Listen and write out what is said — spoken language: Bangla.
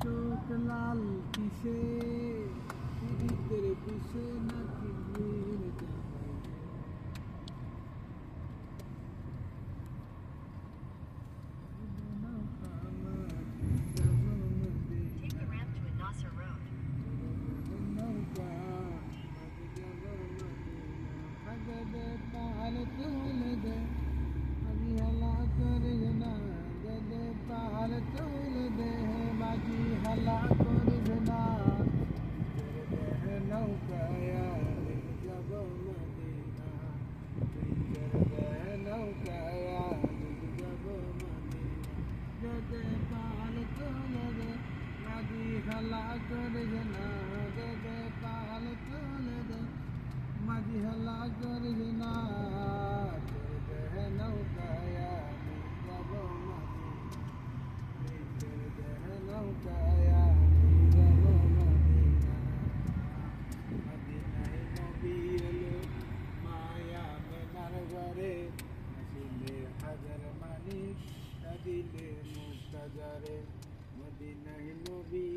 চোখ লাল কিসে, পীড়িতের পিছে নাকি ভিড় জমাইবে। নৌকা মাঝি যাব Take the Medina, ramp to Nasser Road. নৌকা মাঝি যাব মদিনা। আগে দে পাহাড় তুলে দে, মাঝি হেলা করিস না। আগে দে পাহাড় তুলে দে, মাঝি হেলা করিস না। তোর দেহে নৌকায় আমি যাব মদিনা, তোর দেহে নৌকায় আমি যাব মদিনা। দে পাহাড় তুলে দে, মাঝি হেলা করিস না। দে পাহাড় তুলে দে, মাঝি হেলা করিস না। তোর দেহে নৌকায় আমি যাব মদিনা, তোর দেহে নৌকায় আমি যাব মদিনা। মদিনায় নবী এলো মায়া মেনার ঘরে, আসিলে হাজার মানিক, কাঁদিলে মুক্তাজারে। মদিনায় নবী